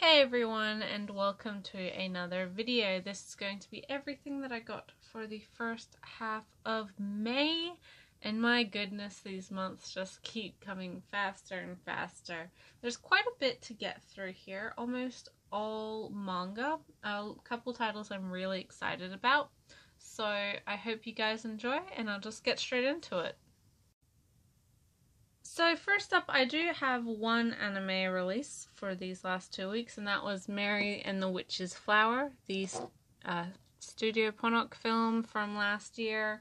Hey everyone, and welcome to another video. This is going to be everything that I got for the first half of May, and my goodness, these months just keep coming faster and faster. There's quite a bit to get through here, almost all manga, a couple titles I'm really excited about, so I hope you guys enjoy, and I'll just get straight into it. So first up, I do have one anime release for these last 2 weeks, and that was Mary and the Witch's Flower, the Studio Ponok film from last year,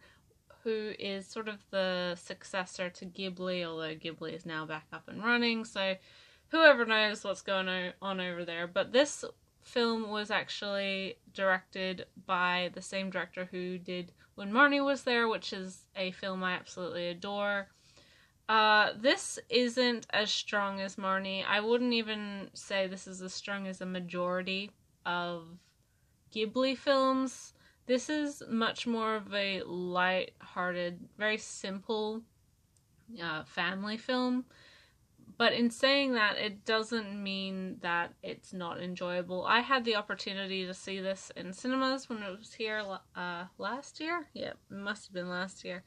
who is sort of the successor to Ghibli, although Ghibli is now back up and running, so whoever knows what's going on over there. But this film was actually directed by the same director who did When Marnie Was There, which is a film I absolutely adore. This isn't as strong as Marnie. I wouldn't even say this is as strong as a majority of Ghibli films. This is much more of a light-hearted, very simple family film. But in saying that, it doesn't mean that it's not enjoyable. I had the opportunity to see this in cinemas when it was here last year. Yeah, it must have been last year.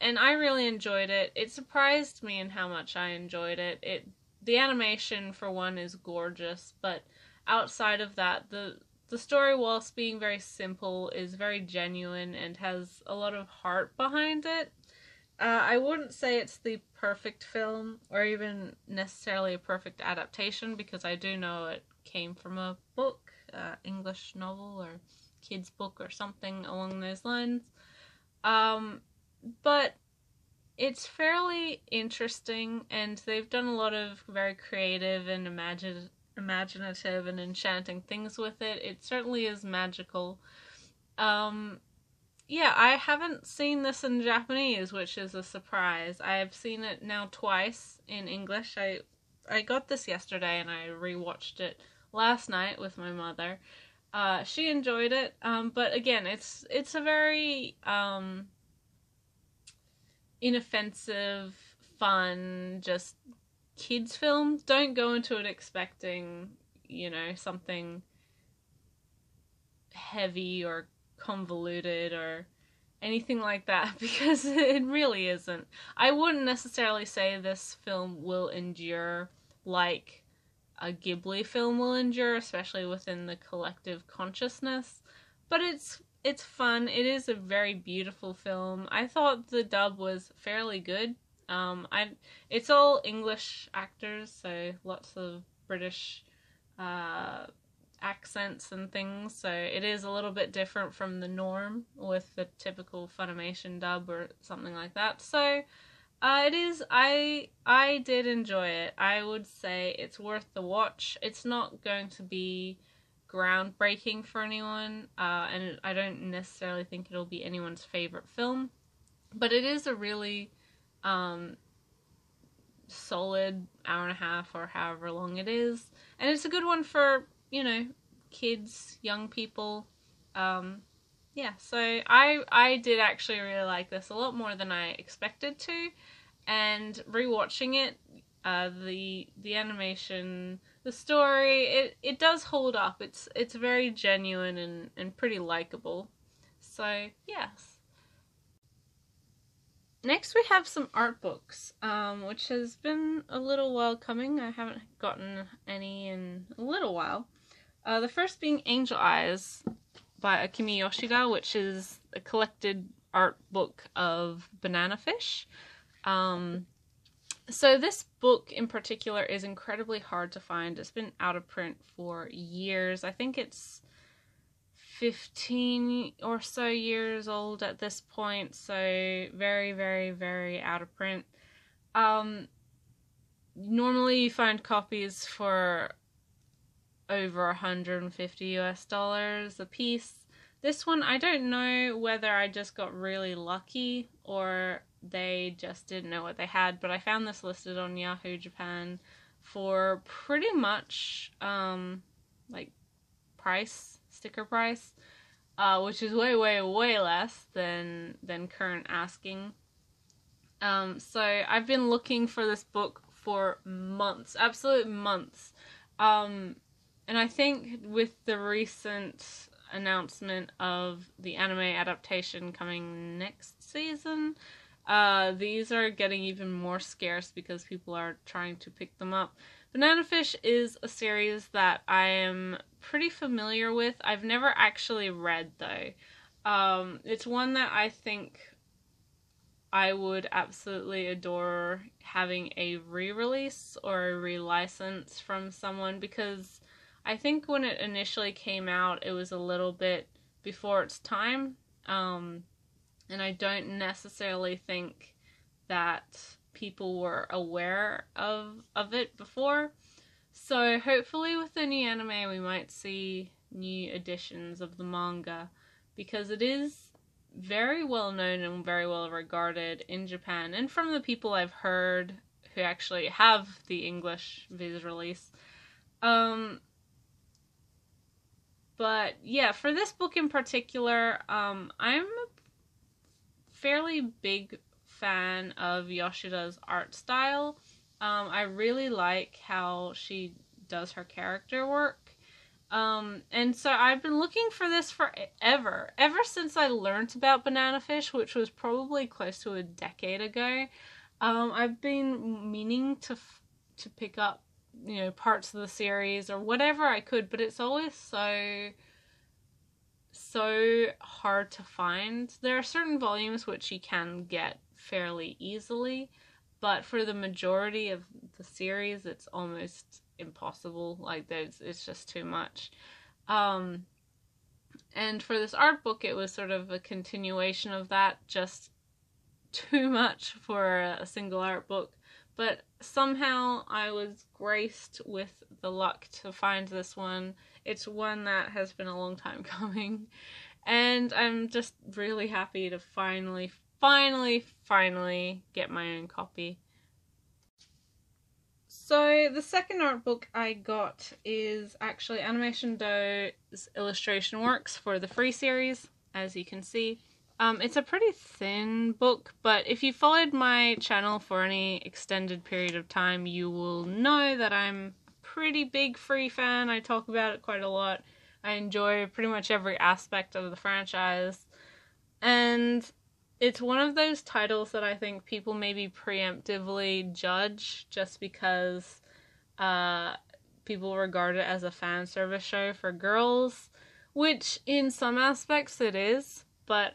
And I really enjoyed it. It surprised me in how much I enjoyed it. The animation, for one, is gorgeous, but outside of that, the story, whilst being very simple, is very genuine and has a lot of heart behind it. I wouldn't say it's the perfect film, or even necessarily a perfect adaptation, because I do know it came from a book, English novel, or kid's book, or something along those lines. But it's fairly interesting, and they've done a lot of very creative and imaginative and enchanting things with it. It certainly is magical. Yeah, I haven't seen this in Japanese, which is a surprise. I have seen it now twice in English. I got this yesterday, and I rewatched it last night with my mother. She enjoyed it, but again, it's a very inoffensive, fun, just kids film. Don't go into it expecting, something heavy or convoluted or anything like that, because it really isn't. I wouldn't necessarily say this film will endure like a Ghibli film will endure, especially within the collective consciousness, but it's fun. It is a very beautiful film. I thought the dub was fairly good. It's all English actors, so lots of British accents and things, so it is a little bit different from the norm with the typical Funimation dub or something like that. So it is. I did enjoy it. I would say it's worth the watch. It's not going to be groundbreaking for anyone, and I don't necessarily think it'll be anyone's favorite film, but it is a really solid hour and a half or however long it is, and it's a good one for, kids, young people. Yeah, so I did actually really like this a lot more than I expected to, and rewatching it, the animation, the story, it does hold up. It's very genuine and pretty likable. So yes. Next we have some art books, which has been a little while coming. I haven't gotten any in a little while. The first being Angel Eyes by Akimi Yoshida, which is a collected art book of banana fish. So this book in particular is incredibly hard to find. It's been out of print for years. I think it's 15 or so years old at this point, so very, very, very out of print. Normally you find copies for over $150 a piece. This one, I don't know whether I just got really lucky or they just didn't know what they had, but I found this listed on Yahoo Japan for pretty much like sticker price, which is way, way, way less than current asking. So I've been looking for this book for months, absolute months, And I think with the recent announcement of the anime adaptation coming next season, these are getting even more scarce because people are trying to pick them up. Banana Fish is a series that I am pretty familiar with. I've never actually read, though. It's one that I think I would absolutely adore having a re-release or a relicense from someone, because I think when it initially came out, it was a little bit before its time, and I don't necessarily think that people were aware of it before. So hopefully with the new anime we might see new editions of the manga, because it is very well known and very well regarded in Japan, and from the people I've heard who actually have the English viz release. But yeah, for this book in particular, I'm a fairly big fan of Yoshida's art style. I really like how she does her character work. And so I've been looking for this forever. Ever since I learned about Banana Fish, which was probably close to a decade ago. I've been meaning to pick up, parts of the series or whatever I could, but it's always so hard to find. There are certain volumes which you can get fairly easily, but for the majority of the series, it's almost impossible. Like, it's just too much. And for this art book, it was sort of a continuation of that, just too much for a single art book. But somehow I was graced with the luck to find this one. It's one that has been a long time coming, and I'm just really happy to finally get my own copy. So the second art book I got is actually Animation Do's illustration works for the Free series, as you can see. It's a pretty thin book, but if you followed my channel for any extended period of time, you will know that I'm a pretty big Free fan. I talk about it quite a lot. I enjoy pretty much every aspect of the franchise. And it's one of those titles that I think people maybe preemptively judge just because people regard it as a fan service show for girls, which in some aspects it is, but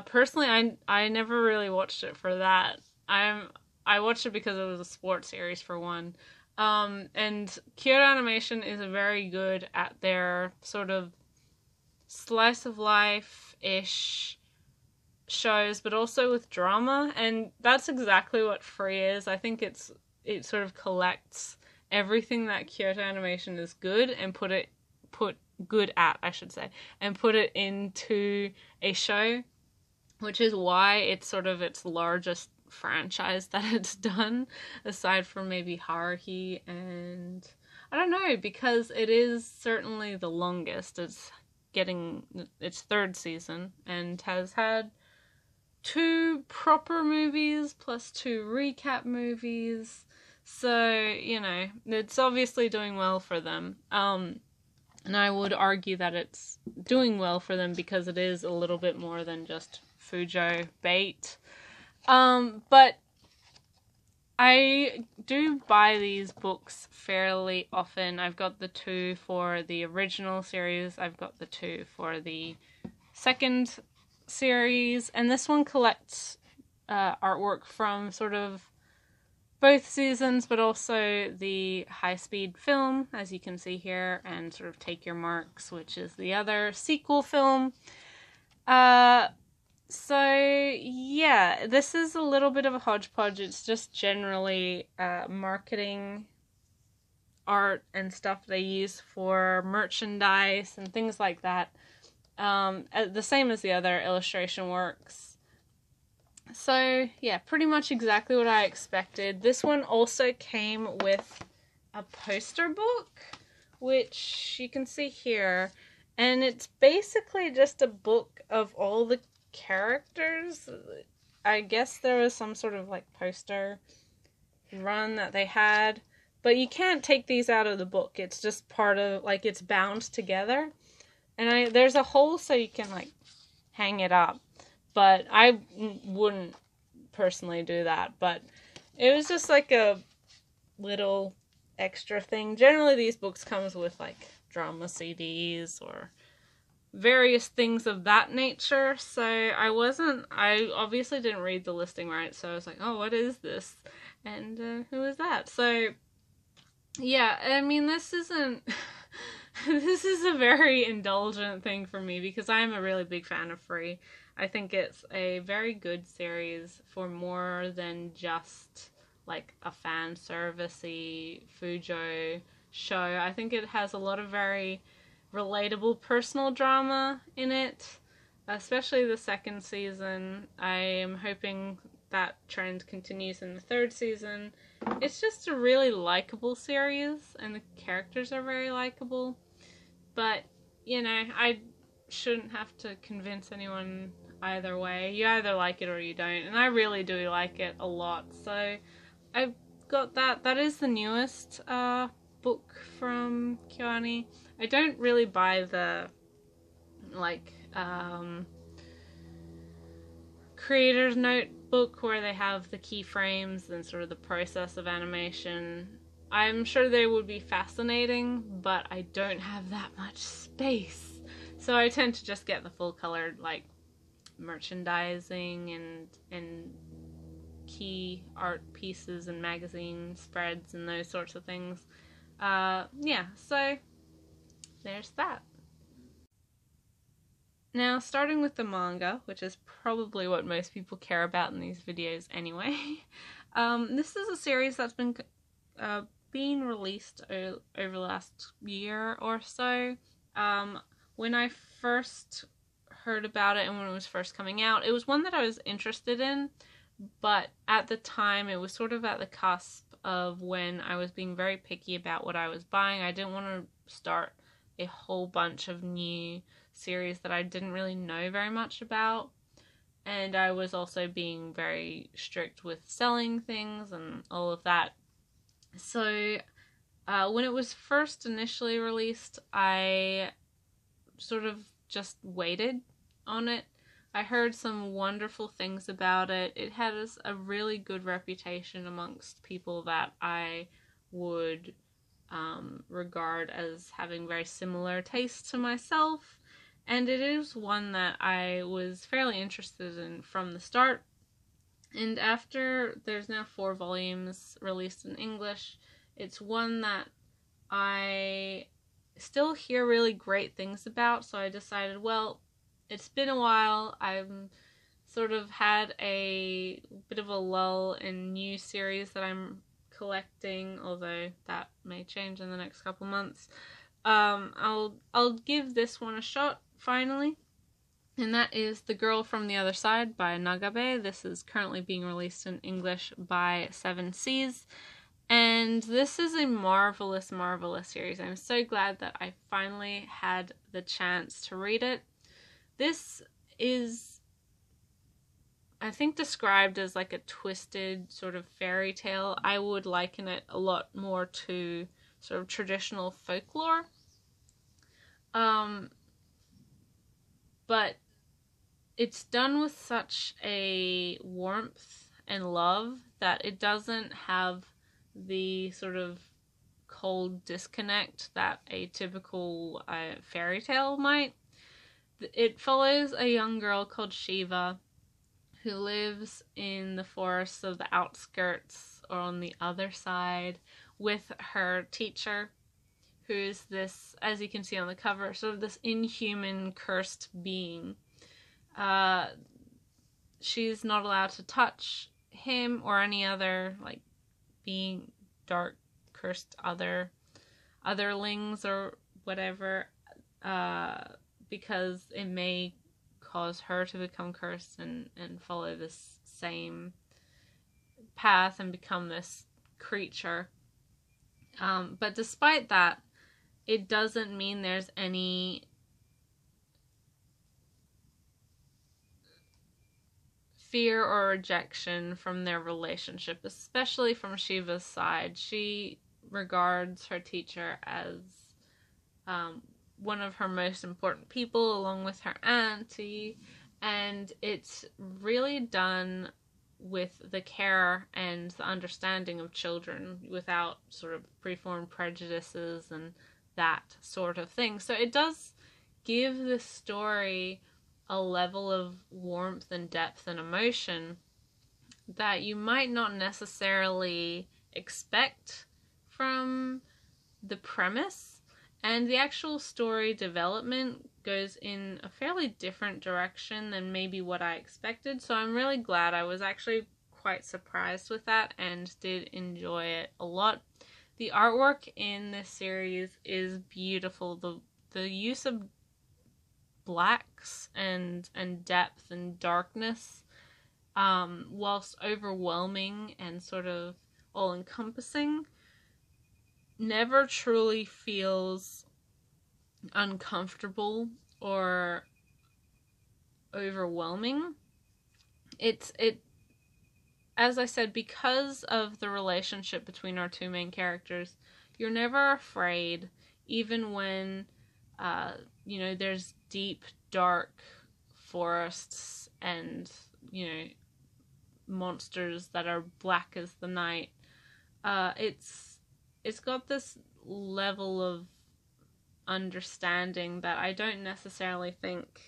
personally I never really watched it for that. I watched it because it was a sports series, for one. And Kyoto Animation is very good at their sort of slice of life-ish shows, but also with drama, and that's exactly what Free is. I think it sort of collects everything that Kyoto Animation is good and put it into a show, which is why it's sort of its largest franchise that it's done, aside from maybe Haruhi, and I don't know, because it is certainly the longest. It's getting its third season and has had 2 proper movies plus 2 recap movies, so it's obviously doing well for them. And I would argue that it's doing well for them because it is a little bit more than just Fujo bait. But I do buy these books fairly often. I've got the 2 for the original series, I've got the 2 for the second series, and this one collects artwork from sort of both seasons, but also the high-speed film, as you can see here, and sort of Take Your Marks, which is the other sequel film. So yeah, this is a little bit of a hodgepodge. It's just generally marketing art and stuff they use for merchandise and things like that. The same as the other illustration works. So yeah, pretty much exactly what I expected. This one also came with a poster book, which you can see here, and it's basically just a book of all the characters. I guess there was some sort of like poster run that they had, But you can't take these out of the book. It's just part of, like, it's bound together. And there's a hole so you can, like, hang it up. But I wouldn't personally do that. But it was just like a little extra thing. Generally, these books comes with, like, drama CDs or various things of that nature. So I obviously didn't read the listing right. So I was like, oh, what is this? And who is that? So, yeah, I mean, this isn't... this is a very indulgent thing for me because I'm a really big fan of Free. I think it's a very good series for more than just like a fan servicey Fujo show. I think it has a lot of very relatable personal drama in it, especially the second season. I am hoping that trend continues in the third season. It's just a really likable series, and the characters are very likable. But, you know, I shouldn't have to convince anyone either way. You either like it or you don't, and I really do like it a lot. So I've got that. That is the newest book from Kyoani. I don't really buy the, like, creator's notebook where they have the keyframes and sort of the process of animation. I'm sure they would be fascinating, but I don't have that much space. So I tend to just get the full colored, like, merchandising and key art pieces and magazine spreads and those sorts of things. Yeah, so there's that. Now, starting with the manga, which is probably what most people care about in these videos anyway. This is a series that's been being released over the last year or so. When I first heard about it and when it was first coming out, it was one that I was interested in, but at the time it was sort of at the cusp of when I was being very picky about what I was buying. I didn't want to start a whole bunch of new series that I didn't really know very much about, and I was also being very strict with selling things and all of that. So when it was first initially released, I sort of just waited on it. I heard some wonderful things about it. It has a really good reputation amongst people that I would regard as having very similar tastes to myself, and it is one that I was fairly interested in from the start. And after there's now 4 volumes released in English, it's one that I still hear really great things about, so I decided, well, it's been a while. I've sort of had a bit of a lull in new series that I'm collecting, although that may change in the next couple months. I'll give this one a shot finally, and that is The Girl from the Other Side by Nagabe. This is currently being released in English by 7 Seas, and this is a marvelous, marvelous series. I'm so glad that I finally had the chance to read it. This is, I think, described as like a twisted sort of fairy tale. I would liken it a lot more to sort of traditional folklore. But it's done with such a warmth and love that it doesn't have the sort of cold disconnect that a typical fairy tale might. It follows a young girl called Shiva who lives in the forests of the outskirts or on the other side with her teacher, who's this, as you can see on the cover, sort of this inhuman, cursed being. She's not allowed to touch him or any other, like, being dark, cursed otherlings or whatever, because it may cause her to become cursed and follow this same path and become this creature. But despite that, it doesn't mean there's any fear or rejection from their relationship, especially from Shiva's side. She regards her teacher as one of her most important people, along with her auntie, and it's really done with the care and the understanding of children without sort of preformed prejudices and that sort of thing. So it does give the story a level of warmth and depth and emotion that you might not necessarily expect from the premise. And the actual story development goes in a fairly different direction than maybe what I expected. So I'm really glad. I was actually quite surprised with that and did enjoy it a lot. The artwork in this series is beautiful. The use of blacks and depth and darkness, whilst overwhelming and sort of all-encompassing, never truly feels uncomfortable or overwhelming. It as I said, because of the relationship between our two main characters, you're never afraid, even when there's deep, dark forests and monsters that are black as the night. It's got this level of understanding that I don't necessarily think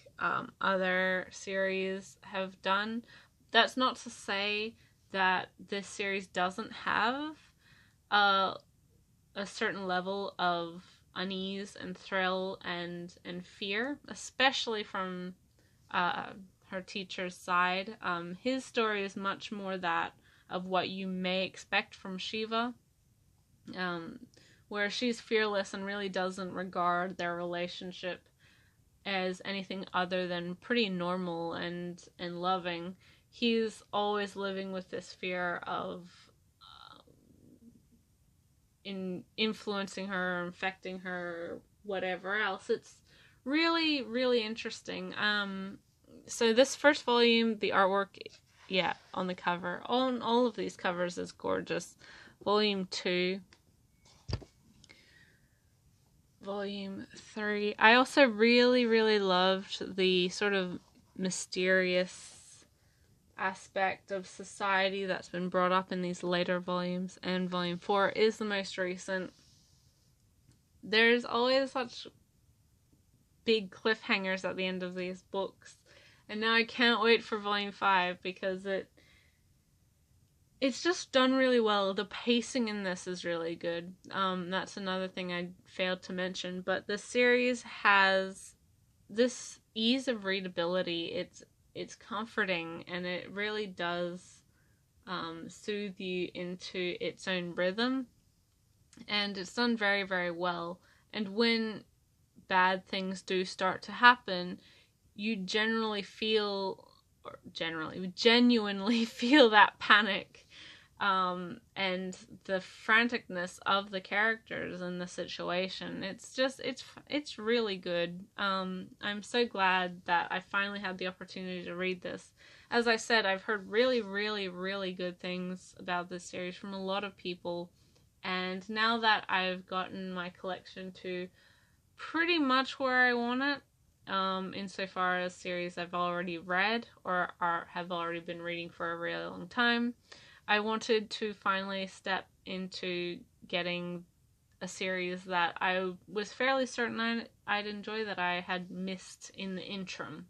other series have done. That's not to say that this series doesn't have a certain level of unease and thrill and fear, especially from her teacher's side. His story is much more that of what you may expect from Shiva, where she's fearless and really doesn't regard their relationship as anything other than pretty normal and loving. He's always living with this fear of influencing her, infecting her, whatever else. It's really, really interesting. So this first volume, the artwork, on the cover, on all of these covers is gorgeous. Volume 2. Volume 3. I also really, really loved the sort of mysterious aspect of society that's been brought up in these later volumes, and volume 4 is the most recent. There's always such big cliffhangers at the end of these books, and now I can't wait for volume 5 because it's just done really well. The pacing in this is really good. That's another thing I failed to mention, but the series has this ease of readability. It's comforting, and it really does soothe you into its own rhythm, and it's done very, very well. And when bad things do start to happen, you genuinely feel that panic and the franticness of the characters and the situation. It's really good. I'm so glad that I finally had the opportunity to read this. As I said, I've heard really, really, really good things about this series from a lot of people, and now that I've gotten my collection to pretty much where I want it, insofar as series I've already read or have already been reading for a really long time, I wanted to finally step into getting a series that I was fairly certain I'd enjoy, that I had missed in the interim.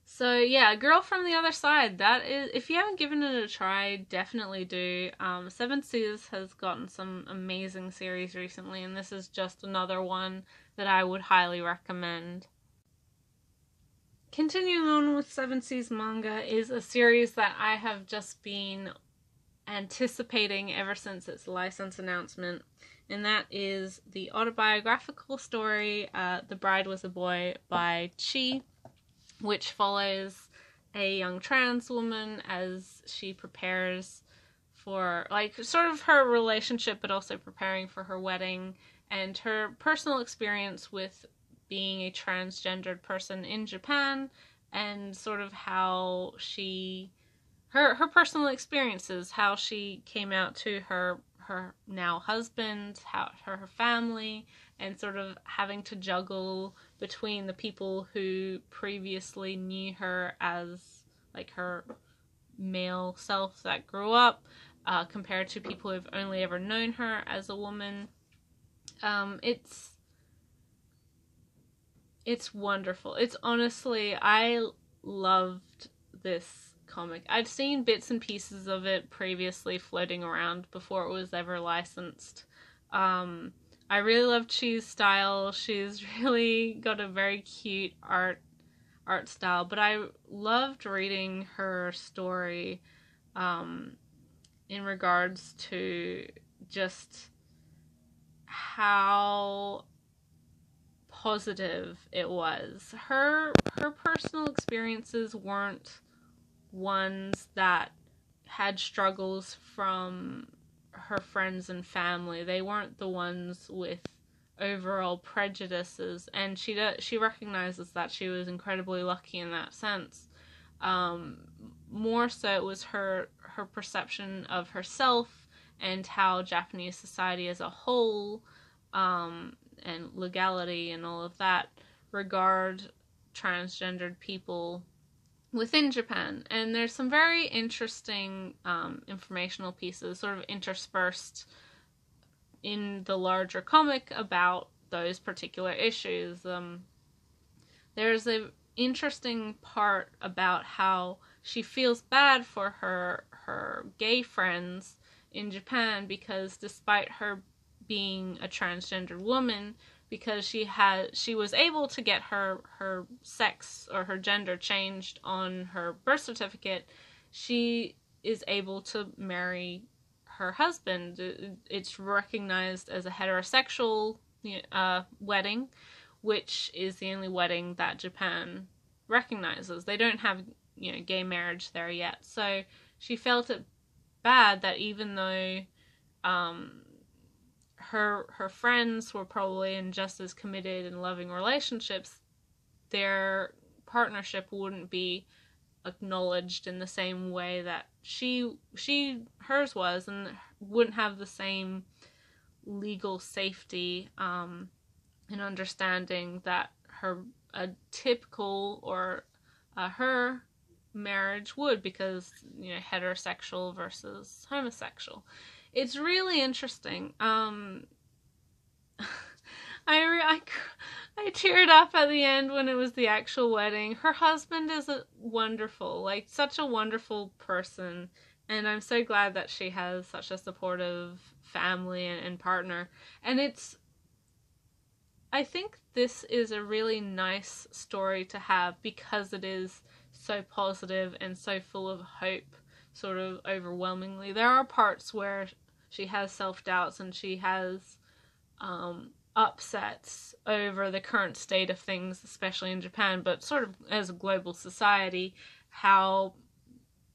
So yeah, Girl from the Other Side, that is, if you haven't given it a try, definitely do. Seven Seas has gotten some amazing series recently, and this is just another one that I would highly recommend. Continuing on with Seven Seas Manga is a series that I have just been anticipating ever since its license announcement, and that is the autobiographical story, The Bride Was a Boy by Chi, which follows a young trans woman as she prepares for, sort of her relationship, but also preparing for her wedding, and her personal experience with being a transgendered person in Japan, and sort of how her personal experiences, how she came out to her her now husband, her family, and sort of having to juggle between the people who previously knew her as like her male self that grew up, compared to people who've only ever known her as a woman. It's wonderful. It's honestly, I loved this comic. I'd seen bits and pieces of it previously floating around before it was ever licensed. I really love Chi's style. She's really got a very cute art style, but I loved reading her story in regards to just how positive it was. Her personal experiences weren't ones that had struggles from her friends and family. They weren't the ones with overall prejudices, and she recognizes that she was incredibly lucky in that sense. More so it was her perception of herself and how Japanese society as a whole, and legality and all of that, regard transgendered people within Japan. And there's some very interesting informational pieces sort of interspersed in the larger comic about those particular issues. There's an interesting part about how she feels bad for her gay friends in Japan, because despite her being a transgendered woman, because she was able to get her sex or her gender changed on her birth certificate, she is able to marry her husband. It's recognized as a heterosexual wedding, which is the only wedding that Japan recognizes. They don't have gay marriage there yet. So she felt it bad that even though her friends were probably in just as committed and loving relationships, their partnership wouldn't be acknowledged in the same way that hers was, and wouldn't have the same legal safety and understanding that a typical or her marriage would, because heterosexual versus homosexual. It's really interesting. I teared up at the end when it was the actual wedding. Her husband is such a wonderful person, and I'm so glad that she has such a supportive family and partner. And I think this is a really nice story to have, because it is so positive and so full of hope, sort of overwhelmingly. There are parts where she has self-doubts and she has upsets over the current state of things, especially in Japan, but sort of as a global society, how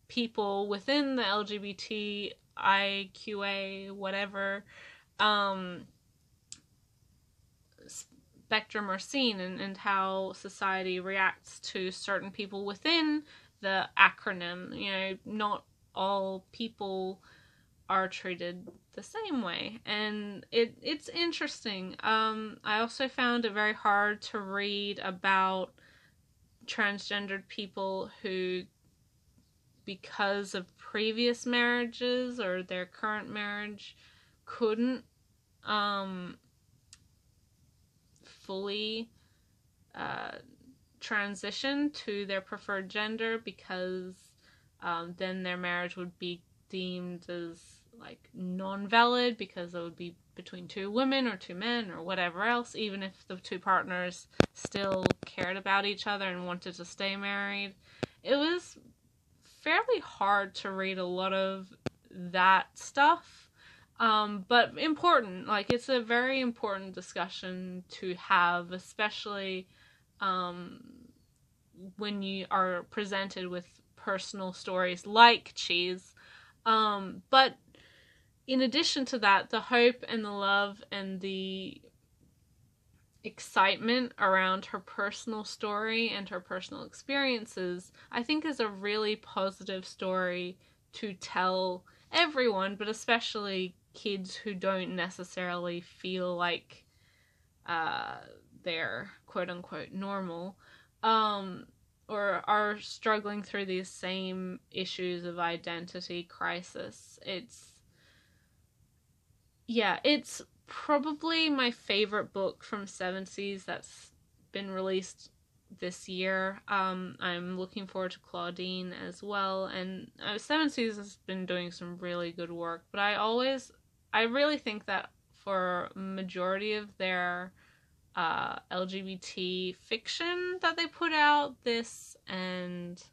people within the LGBTIQA whatever spectrum are seen, and how society reacts to certain people within the acronym. Not all people are treated the same way, and it's interesting. I also found it very hard to read about transgendered people who, because of previous marriages or their current marriage, couldn't fully transition to their preferred gender, because then their marriage would be deemed as non-valid, because it would be between two women or two men or whatever else, even if the two partners still cared about each other and wanted to stay married. It was fairly hard to read a lot of that stuff, but important. It's a very important discussion to have, especially when you are presented with personal stories like Chi's. But in addition to that, the hope and the love and the excitement around her personal story and her personal experiences, I think, is a really positive story to tell everyone, but especially kids who don't necessarily feel like they're quote-unquote normal, or are struggling through these same issues of identity crisis. It's probably my favorite book from Seven Seas that's been released this year. I'm looking forward to Claudine as well, and Seven Seas has been doing some really good work, but I really think that for majority of their LGBT fiction that they put out, this and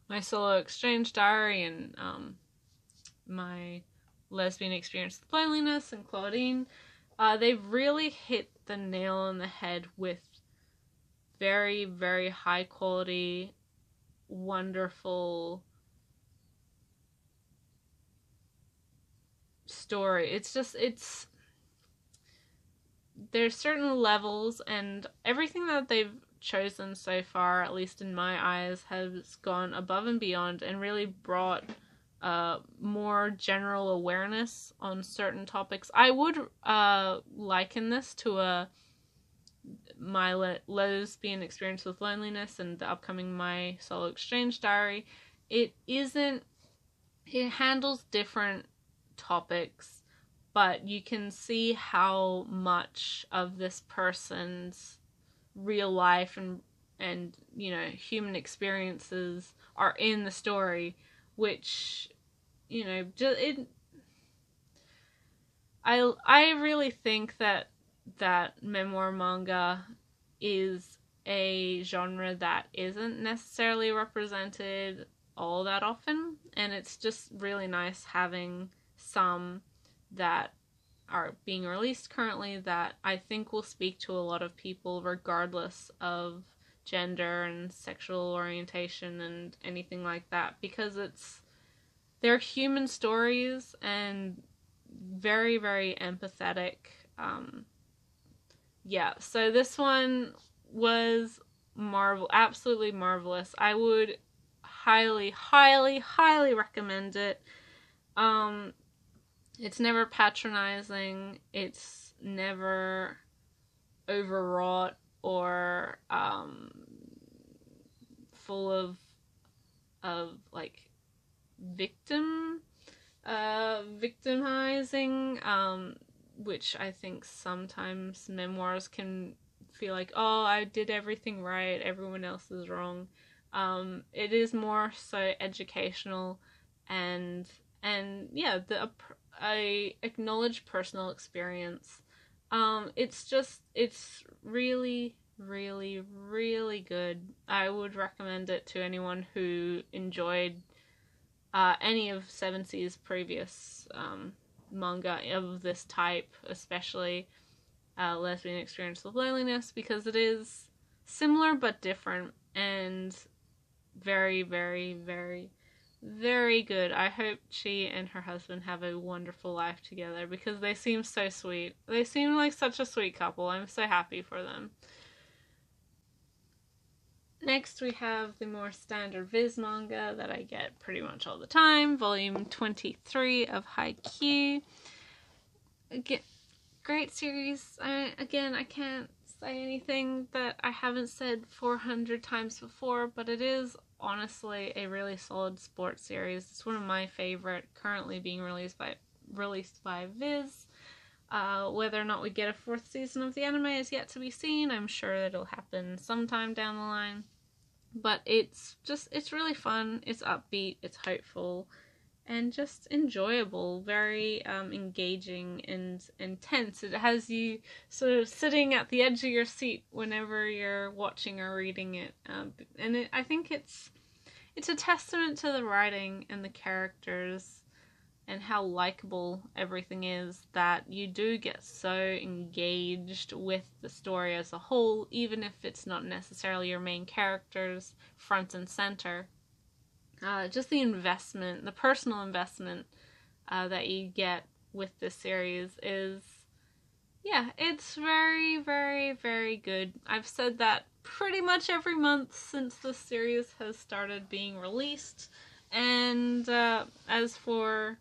My Solo Exchange Diary and My Lesbian Experience with Loneliness and Claudine, they've really hit the nail on the head with very, very high quality, wonderful story. There's certain levels, and everything that they've chosen so far, at least in my eyes, has gone above and beyond and really brought more general awareness on certain topics. I would liken this to My Lesbian Experience with Loneliness and the upcoming My Solo Exchange Diary. It handles different topics, but you can see how much of this person's real life and human experiences are in the story, which I really think that memoir manga is a genre that isn't necessarily represented all that often, and it's just really nice having some that are being released currently that I think will speak to a lot of people regardless of gender and sexual orientation and anything like that, because they're human stories and very, very empathetic. So this one was absolutely marvelous. I would highly, highly, highly recommend it. It's never patronizing, it's never overwrought or full of like victimizing, which I think sometimes memoirs can feel like, oh, I did everything right, everyone else is wrong. It is more so educational and I acknowledge personal experience. It's really, really, really good. I would recommend it to anyone who enjoyed any of Seven Seas' previous manga of this type, especially Lesbian Experience with Loneliness, because it is similar but different and very, very, very, very good. I hope she and her husband have a wonderful life together because they seem so sweet. They seem like such a sweet couple. I'm so happy for them. Next we have the more standard Viz manga that I get pretty much all the time, volume 23 of Haikyuu. Again, great series. I can't say anything that I haven't said 400 times before, but it is honestly a really solid sports series. It's one of my favorite, currently being released by Viz. Whether or not we get a 4th season of the anime is yet to be seen. I'm sure it'll happen sometime down the line. But it's really fun, it's upbeat, it's hopeful, and just enjoyable, very engaging and intense. It has you sort of sitting at the edge of your seat whenever you're watching or reading it. I think it's a testament to the writing and the characters and how likable everything is that you do get so engaged with the story as a whole, even if it's not necessarily your main characters front and center. Just the investment, the personal investment that you get with this series is, it's very, very, very good. I've said that pretty much every month since the series has started being released. And as for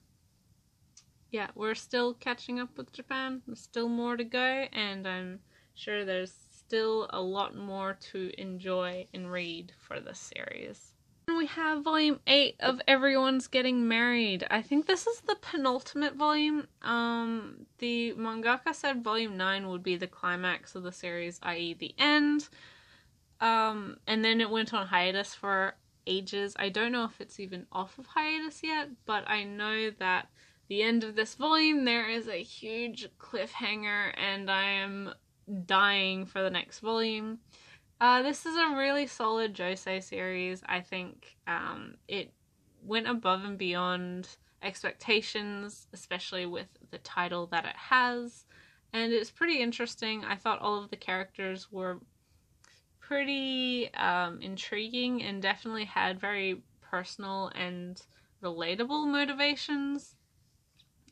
yeah, we're still catching up with Japan. There's still more to go, and I'm sure there's still a lot more to enjoy and read for this series. We have volume 8 of Everyone's Getting Married. I think this is the penultimate volume. The mangaka said volume 9 would be the climax of the series, i.e. the end. And then it went on hiatus for ages. I don't know if it's even off of hiatus yet, but I know that the end of this volume there is a huge cliffhanger, and I am dying for the next volume. This is a really solid josei series. I think it went above and beyond expectations, especially with the title that it has, and it's pretty interesting. I thought all of the characters were pretty intriguing and definitely had very personal and relatable motivations.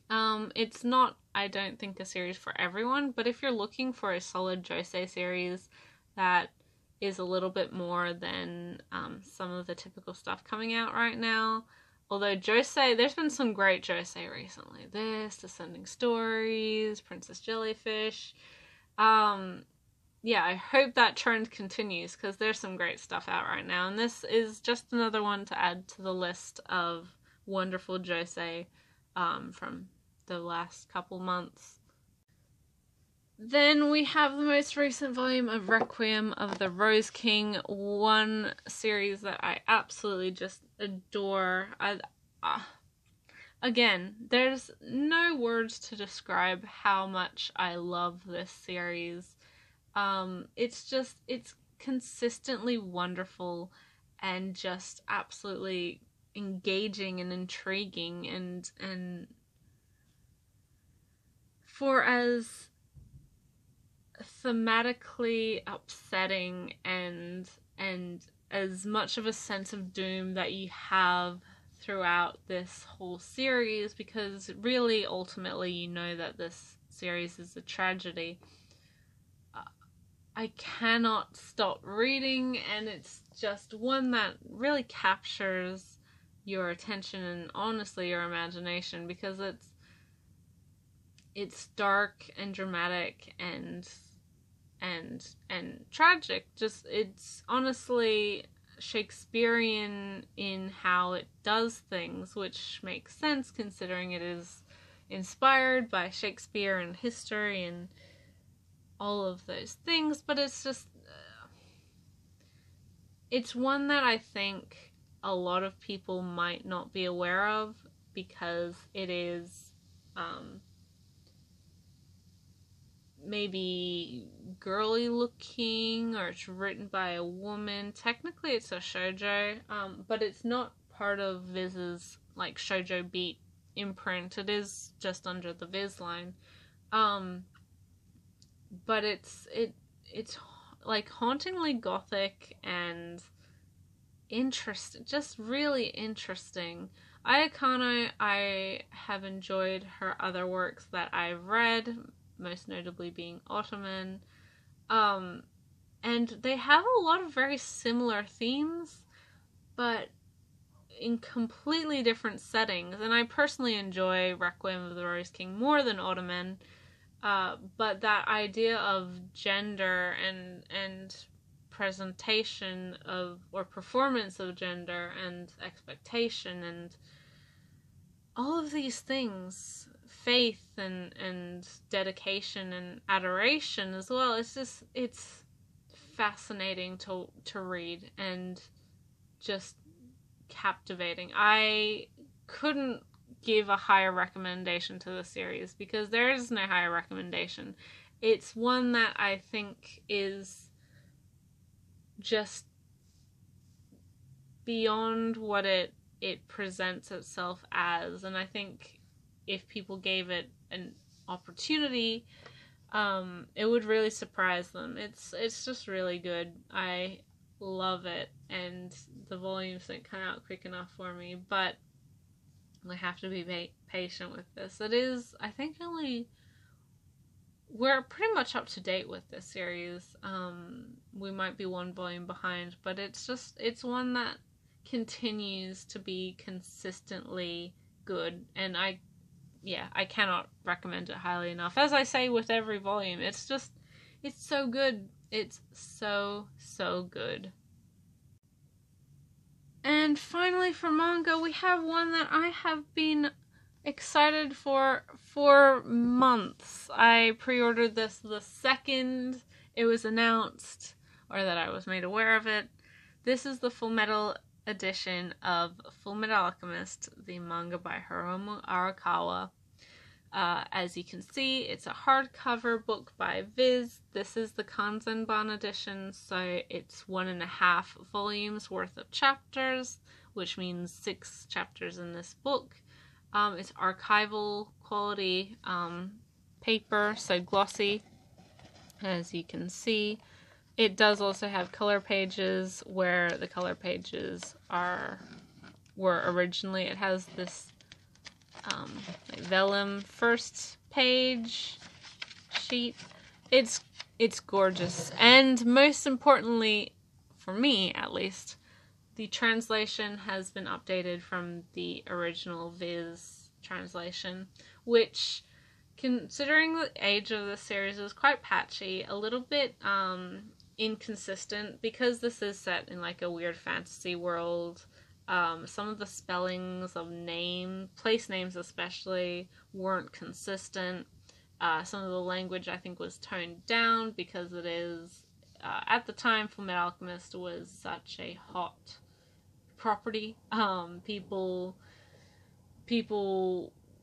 It's not, I don't think, a series for everyone, but if you're looking for a solid josei series that is a little bit more than some of the typical stuff coming out right now. Although josei, there's been some great josei recently. This, Descending Stories, Princess Jellyfish. Yeah, I hope that trend continues because there's some great stuff out right now. And this is just another one to add to the list of wonderful josei from the last couple months. Then we have the most recent volume of Requiem of the Rose King, one series that I absolutely just adore. Again, there's no words to describe how much I love this series. It's consistently wonderful and just absolutely engaging and intriguing, and for as thematically upsetting and as much of a sense of doom that you have throughout this whole series, because really ultimately you know that this series is a tragedy. I cannot stop reading, and it's just one that really captures your attention and honestly your imagination, because it's dark and dramatic and tragic. Just, it's honestly Shakespearean in how it does things, which makes sense considering it is inspired by Shakespeare and history and all of those things. But it's just it's one that I think a lot of people might not be aware of because it is maybe girly looking, or it's written by a woman. Technically it's a shoujo, but it's not part of Viz's like shoujo beat imprint. It is just under the Viz line. But it's like hauntingly gothic and interesting, just really interesting. Aya Kano, I have enjoyed her other works that I've read, most notably being Ottoman, and they have a lot of very similar themes, but in completely different settings. And I personally enjoy Requiem of the Rose King more than Ottoman, but that idea of gender and presentation of, or performance of gender and expectation and all of these things, faith and dedication and adoration as well. It's fascinating to read and just captivating. I couldn't give a higher recommendation to the series because there is no higher recommendation. It's one that I think is just beyond what it presents itself as, and I think if people gave it an opportunity, it would really surprise them. It's just really good. I love it, and the volumes didn't come out quick enough for me, but I have to be patient with this. It is, I think, we're pretty much up to date with this series. We might be one volume behind, but it's one that continues to be consistently good, and I yeah, I cannot recommend it highly enough. As I say with every volume, it's so good. It's so, so good. And finally for manga, we have one that I have been excited for months. I pre-ordered this the second it was announced, or that I was made aware of it. This is the Full Metal edition of Full Metal Alchemist, the manga by Hiromu Arakawa. As you can see, it's a hardcover book by Viz. This is the Kanzenban edition, so it's 1.5 volumes worth of chapters, which means 6 chapters in this book. It's archival quality paper, so glossy, as you can see. It does also have color pages, where the color pages were originally. It has this like vellum first page sheet. It's gorgeous, and most importantly, for me at least, the translation has been updated from the original Viz translation, which, considering the age of the series, is quite patchy, a little bit inconsistent, because this is set in like a weird fantasy world. Some of the spellings of place names especially, weren't consistent. Some of the language, I think, was toned down because it is, at the time, Fullmetal Alchemist was such a hot property. People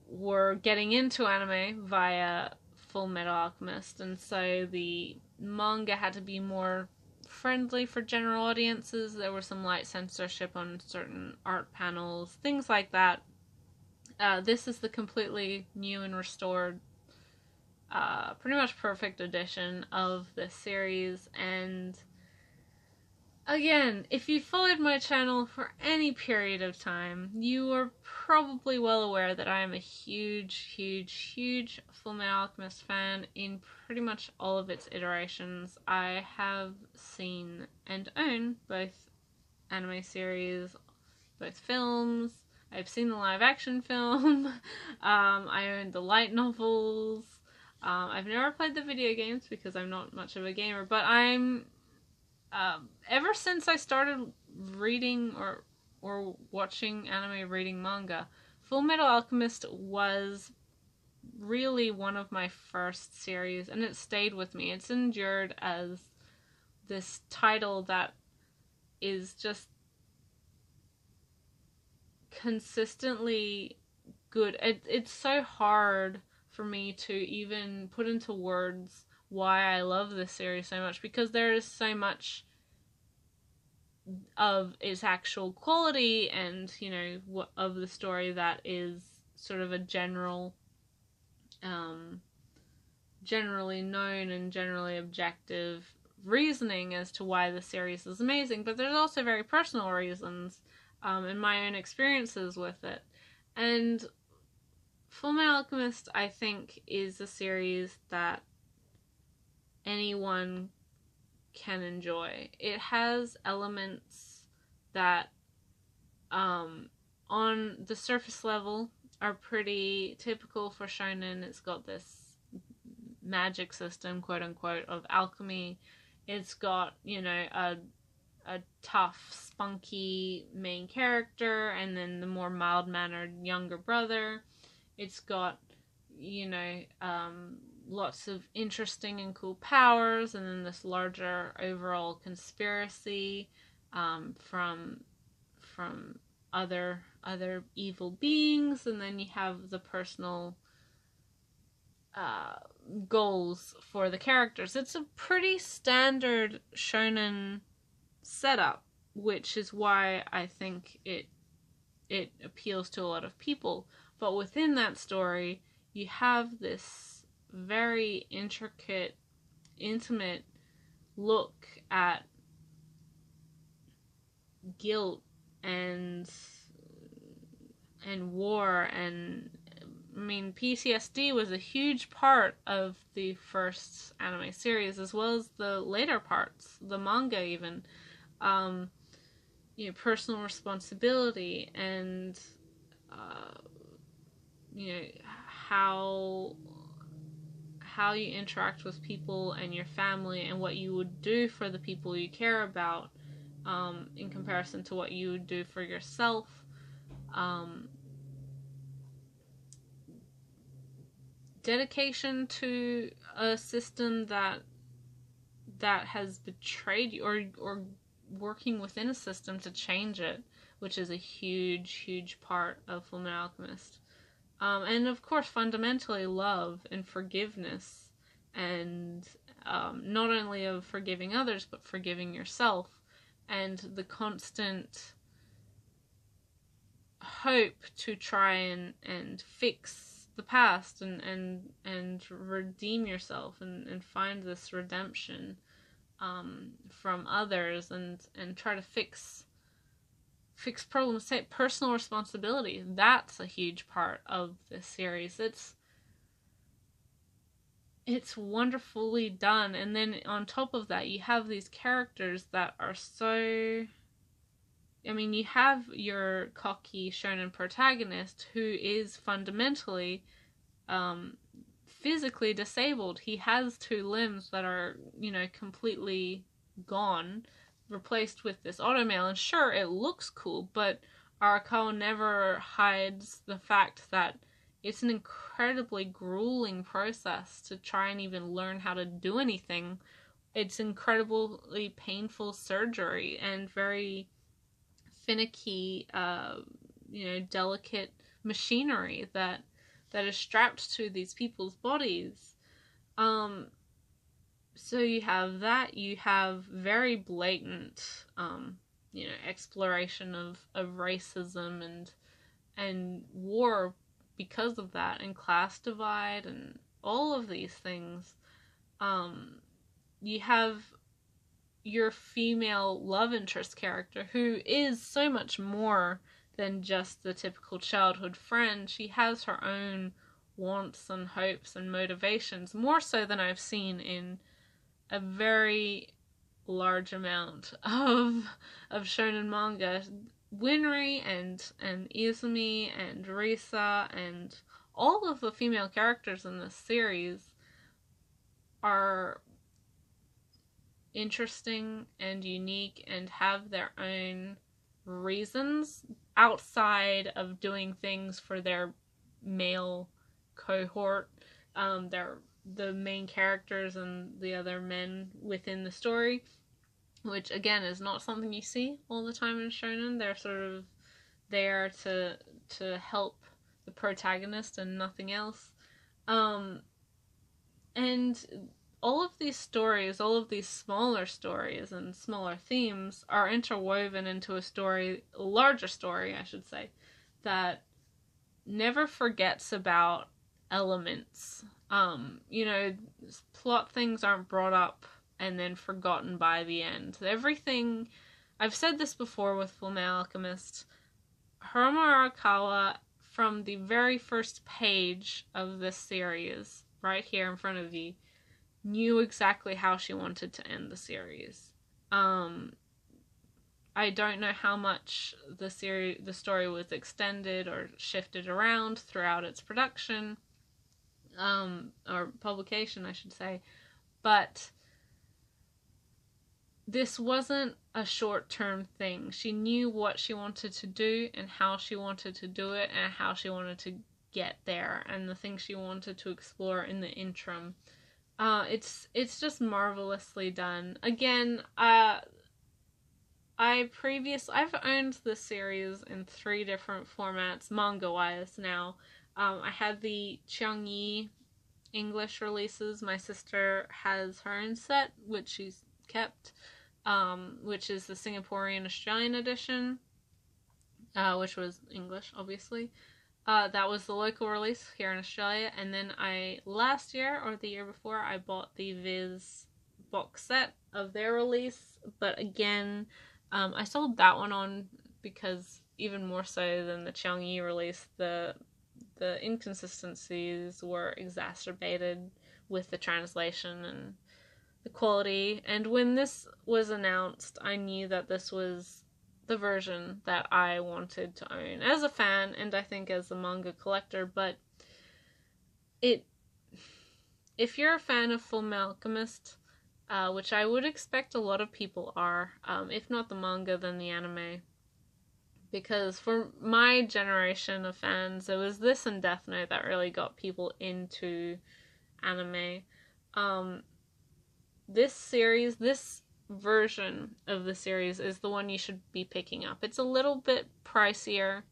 were getting into anime via Fullmetal Alchemist, and so the manga had to be more friendly for general audiences. There was some light censorship on certain art panels, things like that. This is the completely new and restored, pretty much perfect edition of this series, and again, if you followed my channel for any period of time, you are probably well aware that I am a huge, huge, huge Fullmetal Alchemist fan in pretty much all of its iterations. I have seen and own both anime series, both films. I've seen the live action film. I own the light novels. I've never played the video games because I'm not much of a gamer, but I'm ever since I started reading or watching anime, reading manga, Fullmetal Alchemist was really one of my first series, and it stayed with me. It's endured as this title that is just consistently good. It's so hard for me to even put into words why I love this series so much, because there is so much of its actual quality and, you know, of the story that is sort of a generally known and generally objective reasoning as to why the series is amazing, but there's also very personal reasons, and my own experiences with it. And Fullmetal Alchemist, I think, is a series that anyone can enjoy. It has elements that, on the surface level, are pretty typical for shonen. It's got this magic system, quote unquote, of alchemy. It's got, you know, a tough, spunky main character, and then the more mild-mannered younger brother. It's got, you know, lots of interesting and cool powers, and then this larger overall conspiracy from other evil beings, and then you have the personal goals for the characters. It's a pretty standard shonen setup, which is why I think it appeals to a lot of people. But within that story, you have this very intricate, intimate look at guilt and war, and I mean, PTSD was a huge part of the first anime series, as well as the later parts, the manga even. You know, personal responsibility and you know, how you interact with people and your family, and what you would do for the people you care about, in comparison to what you would do for yourself. Dedication to a system that has betrayed you, or working within a system to change it, which is a huge part of Fullmetal Alchemist. And of course, fundamentally, love and forgiveness, and not only of forgiving others, but forgiving yourself, and the constant hope to try and fix the past, and redeem yourself, and find this redemption from others, and try to fix problems. Take personal responsibility. That's a huge part of this series. It's wonderfully done. And then on top of that, you have these characters that are so... I mean, you have your cocky shonen protagonist, who is fundamentally physically disabled. He has 2 limbs that are, completely gone, replaced with this automail, and sure, it looks cool, but Arakawa never hides the fact that it's an incredibly grueling process to try and even learn how to do anything. It's incredibly painful surgery, and very finicky, delicate machinery that is strapped to these people's bodies. So you have that. You have very blatant, exploration of racism and war because of that, and class divide, and all of these things. You have your female love interest character, who is so much more than just the typical childhood friend. She has her own wants and hopes and motivations, more so than I've seen in a very large amount of shonen manga. Winry and Izumi and Risa and all of the female characters in this series are interesting and unique, and have their own reasons outside of doing things for their male cohort. They're the main characters and the other men within the story, which again is not something you see all the time in shonen. They're sort of there to help the protagonist and nothing else. And all of these stories, all of these smaller stories and smaller themes are interwoven into a larger story, I should say, that never forgets about elements. Plot things aren't brought up and then forgotten by the end. Everything, I've said this before with Fullmetal Alchemist, Hiromu Arakawa, from the very first page of this series, right here in front of you, knew exactly how she wanted to end the series. I don't know how much the story was extended or shifted around throughout its production, or publication, I should say, but this wasn't a short-term thing. She knew what she wanted to do and how she wanted to do it and how she wanted to get there and the things she wanted to explore in the interim. It's just marvelously done. Again, I've owned this series in 3 different formats, manga-wise now. I had the Cheongyi English releases. My sister has her own set, which she's kept, which is the Singaporean Australian edition, which was English, obviously. That was the local release here in Australia, and then last year, or the year before, I bought the Viz box set of their release, but again, I sold that one on because, even more so than the Cheongyi release, the inconsistencies were exacerbated with the translation and the quality, and when this was announced, I knew that this was the version that I wanted to own as a fan, and I think as a manga collector. But if you're a fan of Fullmetal Alchemist, which I would expect a lot of people are, if not the manga, then the anime. Because for my generation of fans, it was this and Death Note that really got people into anime. This version of the series is the one you should be picking up. It's a little bit pricier.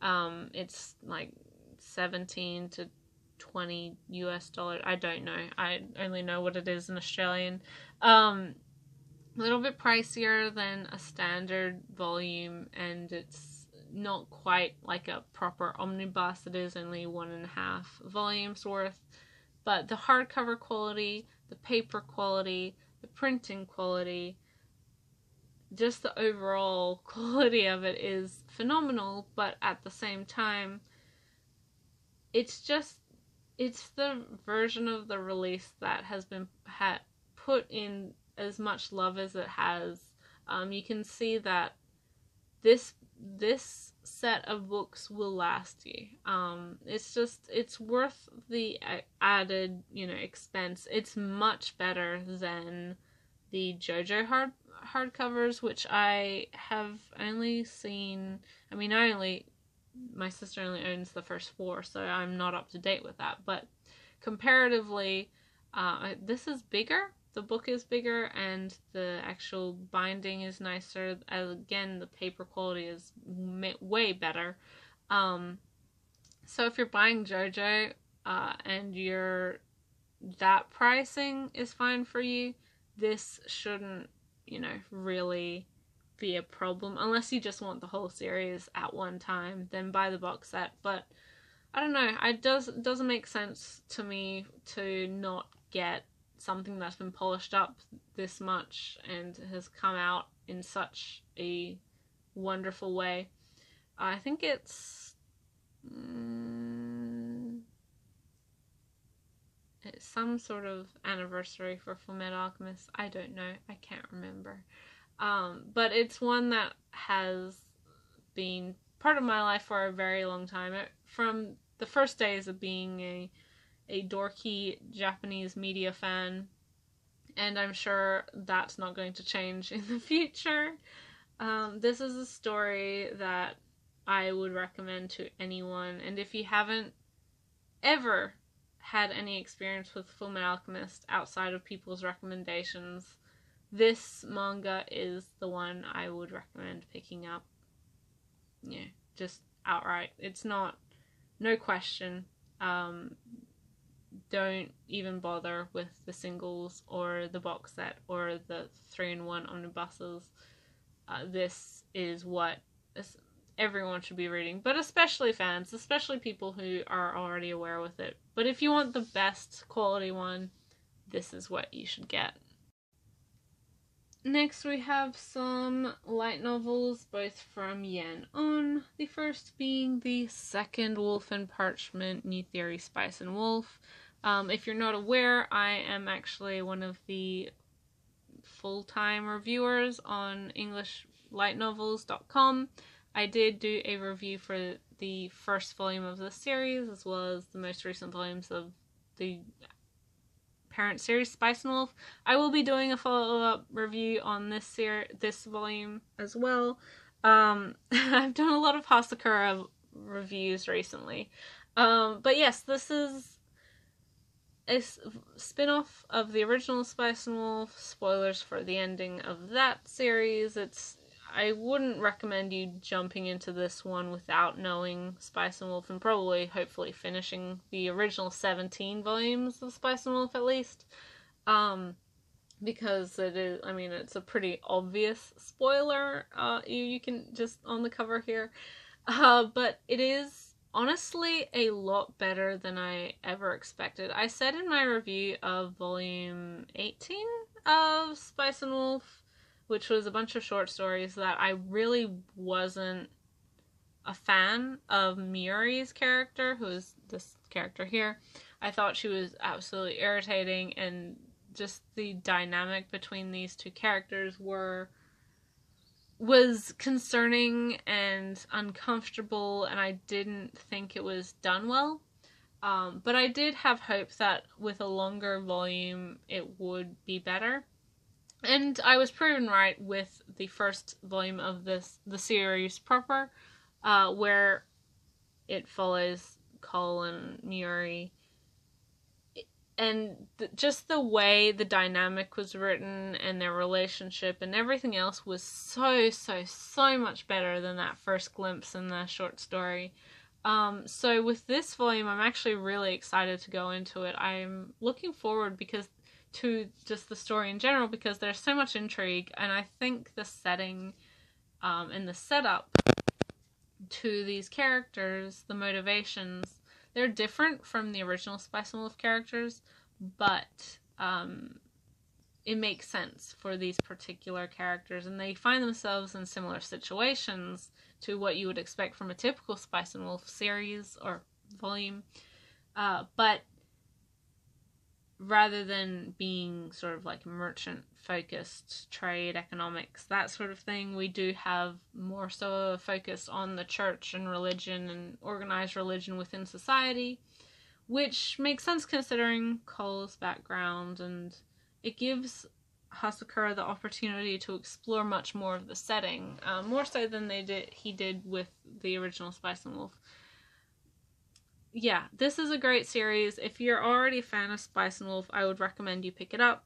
It's like 17 to 20 US dollars. I don't know. I only know what it is in Australian. A little bit pricier than a standard volume, and it's not quite like a proper omnibus. It is only 1.5 volumes worth. But the hardcover quality, the paper quality, the printing quality, just the overall quality of it is phenomenal, but at the same time, it's the version of the release that has been put in as much love as it has. You can see that this set of books will last you. It's worth the added, expense. It's much better than the JoJo hardcovers, which I have only seen. I mean, my sister only owns the first 4, so I'm not up to date with that. But comparatively, this is bigger. The book is bigger, and the actual binding is nicer. Again, the paper quality is way better. So if you're buying JoJo, and that pricing is fine for you, this shouldn't, really be a problem. Unless you just want the whole series at one time, then buy the box set. But I don't know. It doesn't make sense to me to not get something that's been polished up this much and has come out in such a wonderful way. I think it's some sort of anniversary for Fullmetal Alchemist. I don't know. I can't remember. But it's one that has been part of my life for a very long time. From the first days of being a dorky Japanese media fan, and I'm sure that's not going to change in the future. This is a story that I would recommend to anyone, and if you haven't ever had any experience with Fullmetal Alchemist outside of people's recommendations, this manga is the one I would recommend picking up. Yeah, just outright. It's no question. Don't even bother with the singles or the box set or the 3-in-1 omnibuses. This is what everyone should be reading, but especially fans, especially people who are already aware with it. But if you want the best quality one, this is what you should get. Next we have some light novels, both from Yen On. The first being the second Wolf and Parchment New Theory Spice and Wolf. If you're not aware, I am actually one of the full-time reviewers on EnglishLightNovels.com. I did do a review for the first volume of this series, as well as the most recent volumes of the parent series, Spice and Wolf. I will be doing a follow-up review on this volume as well. I've done a lot of Hasakura reviews recently. But yes, this is a spin-off of the original Spice and Wolf. Spoilers for the ending of that series. I wouldn't recommend you jumping into this one without knowing Spice and Wolf, and probably, hopefully, finishing the original 17 volumes of Spice and Wolf at least. Because it's a pretty obvious spoiler. You can just on the cover here. But it is honestly a lot better than I ever expected. I said in my review of volume 18 of Spice and Wolf, which was a bunch of short stories, that I really wasn't a fan of Muri's character, who is this character here. I thought she was absolutely irritating, and just the dynamic between these two characters was concerning and uncomfortable, and I didn't think it was done well. But I did have hope that with a longer volume it would be better. And I was proven right with the first volume of the series proper, where it follows Cole and Muri. And just the way the dynamic was written and their relationship and everything else was so much better than that first glimpse in the short story. So with this volume, I'm actually really excited to go into it. I'm looking forward to just the story in general, because there's so much intrigue, and I think the setting and the setup to these characters, the motivations, they're different from the original Spice and Wolf characters, but it makes sense for these particular characters, and they find themselves in similar situations to what you would expect from a typical Spice and Wolf series or volume, but rather than being sort of like merchant focused, trade, economics, that sort of thing, we do have more so a focus on the church and religion and organized religion within society, which makes sense considering Cole's background, and it gives Hasakura the opportunity to explore much more of the setting, more so than he did with the original Spice and Wolf. Yeah, this is a great series. If you're already a fan of Spice and Wolf, I would recommend you pick it up.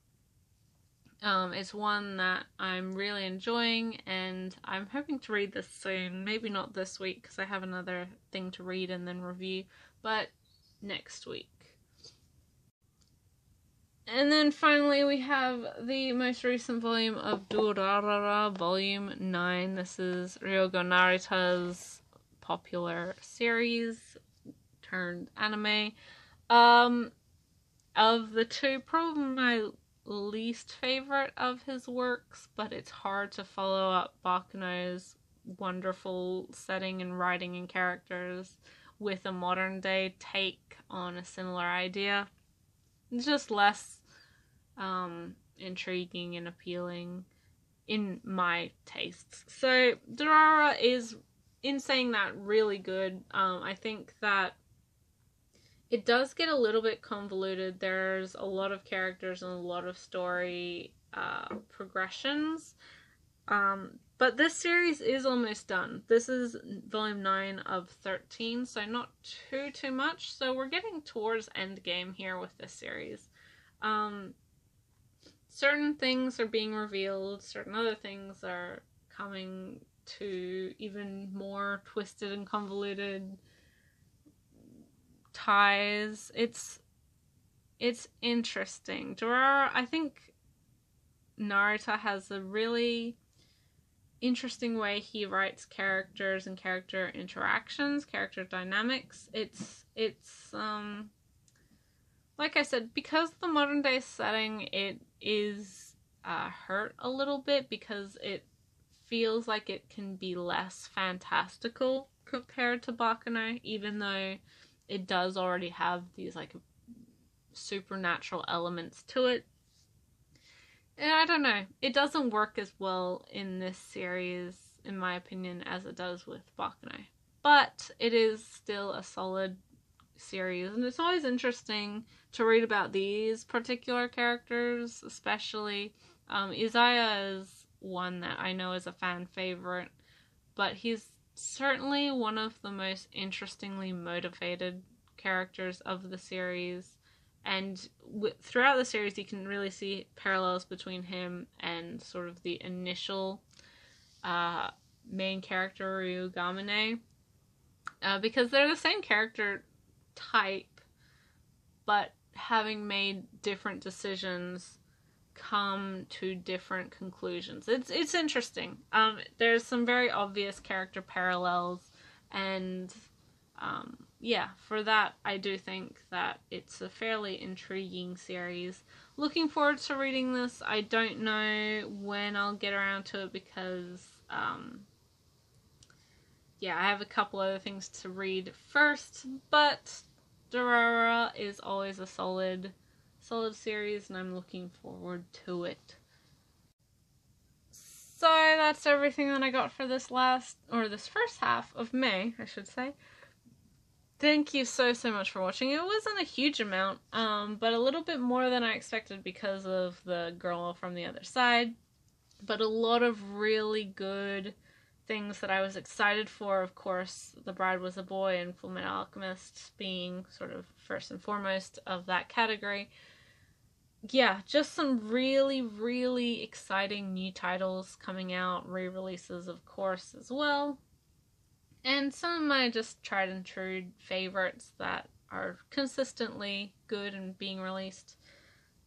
It's one that I'm really enjoying, and I'm hoping to read this soon. Maybe not this week, because I have another thing to read and then review, but next week. And then finally we have the most recent volume of Durarara, Volume 9. This is Ryogo Narita's popular series turned anime. Of the two, probably my least favorite of his works, but it's hard to follow up Bakuno's wonderful setting and writing and characters with a modern day take on a similar idea. It's just less intriguing and appealing in my tastes. So Durara is, in saying that, really good. I think that it does get a little bit convoluted. There's a lot of characters and a lot of story progressions. But this series is almost done. This is volume 9 of 13, so not too much. So we're getting towards endgame here with this series. Certain things are being revealed, certain other things are coming to even more twisted and convoluted ties. It's interesting. Durara, I think Narita has a really interesting way he writes characters and character interactions, character dynamics. It's like I said, because the modern day setting, it is hurt a little bit because it feels like it can be less fantastical compared to Bakuno, even though it does already have these like supernatural elements to it. And I don't know, it doesn't work as well in this series, in my opinion, as it does with Bakuno. But it is still a solid series, and it's always interesting to read about these particular characters, especially Izaya is one that I know is a fan favorite, but he's certainly one of the most interestingly motivated characters of the series, and throughout the series you can really see parallels between him and sort of the initial main character, Ryugamine, because they're the same character type, but having made different decisions come to different conclusions. It's interesting. There's some very obvious character parallels, and yeah, for that I do think that it's a fairly intriguing series. Looking forward to reading this. I don't know when I'll get around to it because yeah, I have a couple other things to read first, but Durara is always a solid series, and I'm looking forward to it. So that's everything that I got for this first half of May, I should say. Thank you so much for watching. It wasn't a huge amount, but a little bit more than I expected because of the girl from the other side. But a lot of really good things that I was excited for. Of course, The Bride Was a Boy and Fullmetal Alchemist being sort of first and foremost of that category. Yeah, just some really, really exciting new titles coming out, re-releases of course as well. And some of my just tried and true favorites that are consistently good and being released.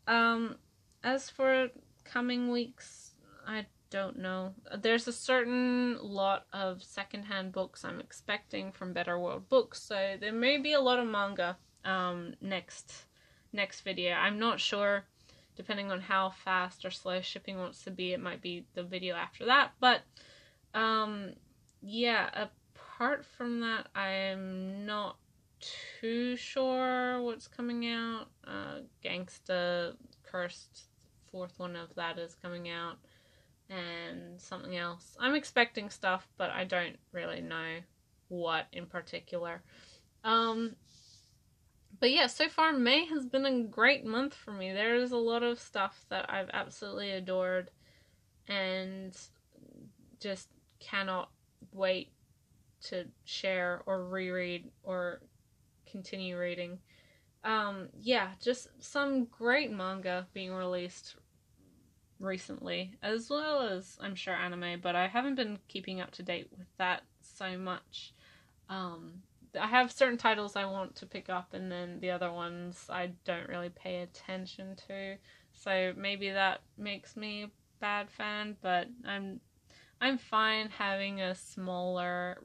As for coming weeks, I don't know. There's a certain lot of secondhand books I'm expecting from Better World Books, so there may be a lot of manga next video. I'm not sure, depending on how fast or slow shipping wants to be, it might be the video after that, but yeah, apart from that, I'm not too sure what's coming out. Gangsta Cursed, fourth one of that is coming out, and something else. I'm expecting stuff, but I don't really know what in particular. But yeah, so far May has been a great month for me. There's a lot of stuff that I've absolutely adored and just cannot wait to share or reread or continue reading. Yeah, just some great manga being released recently, as well as, I'm sure, anime, but I haven't been keeping up to date with that so much. I have certain titles I want to pick up, and then the other ones I don't really pay attention to, so maybe that makes me a bad fan, but I'm fine having a smaller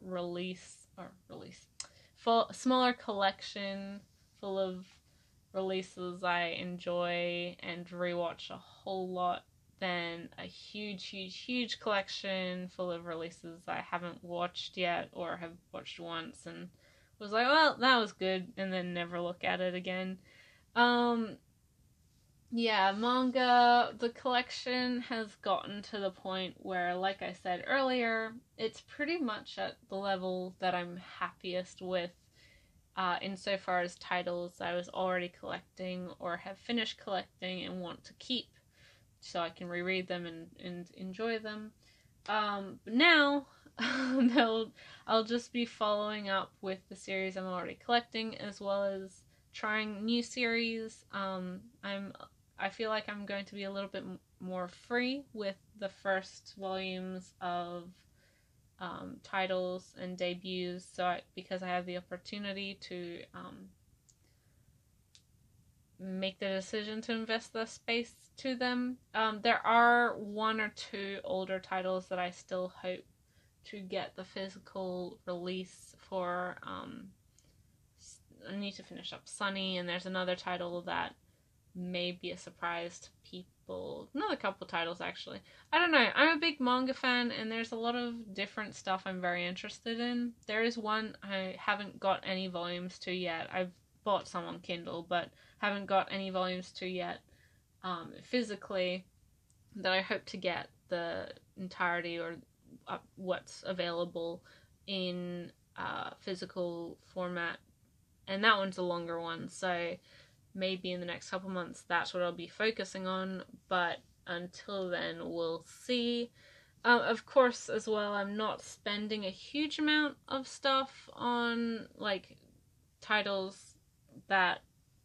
smaller collection full of releases I enjoy and rewatch a whole lot than a huge collection full of releases I haven't watched yet or have watched once and was like, well, that was good, and then never look at it again. Yeah, manga, the collection has gotten to the point where, like I said earlier, it's pretty much at the level that I'm happiest with, insofar as titles I was already collecting or have finished collecting and want to keep, so I can reread them and enjoy them. But now, I'll just be following up with the series I'm already collecting, as well as trying new series. I feel like I'm going to be a little bit more free with the first volumes of titles and debuts, because I have the opportunity to make the decision to invest the space to them. There are one or two older titles that I still hope to get the physical release for. I need to finish up Sunny, and there's another title that may be a surprise to people. Another couple titles, actually. I don't know. I'm a big manga fan, and there's a lot of different stuff I'm very interested in. There is one I haven't got any volumes to yet. I've bought some on Kindle, but haven't got any volumes to yet physically, that I hope to get the entirety or what's available in physical format, and that one's a longer one, so maybe in the next couple months that's what I'll be focusing on, but until then we'll see. Of course, as well, I'm not spending a huge amount of stuff on like titles that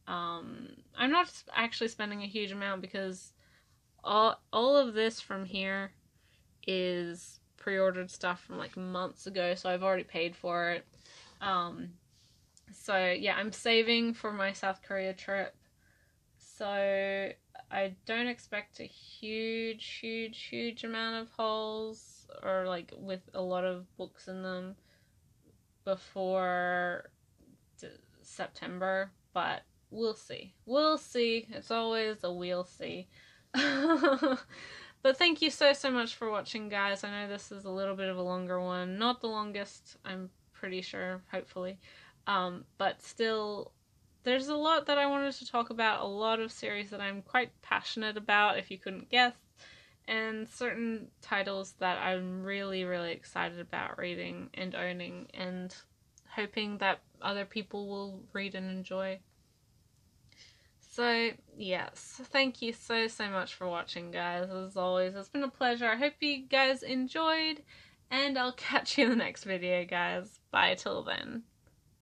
I'm not actually spending a huge amount, because all of this from here is pre-ordered stuff from like months ago, so I've already paid for it. So yeah, I'm saving for my South Korea trip, so I don't expect a huge amount of hauls or like with a lot of books in them before September, but we'll see. It's always a we'll see. But thank you so much for watching, guys. I know this is a little bit of a longer one. Not the longest, I'm pretty sure, hopefully. But still, there's a lot that I wanted to talk about, a lot of series that I'm quite passionate about, if you couldn't guess, and certain titles that I'm really excited about reading and owning, and hoping that other people will read and enjoy. So, yes, thank you so much for watching, guys. As always, it's been a pleasure. I hope you guys enjoyed, and I'll catch you in the next video, guys. Bye till then.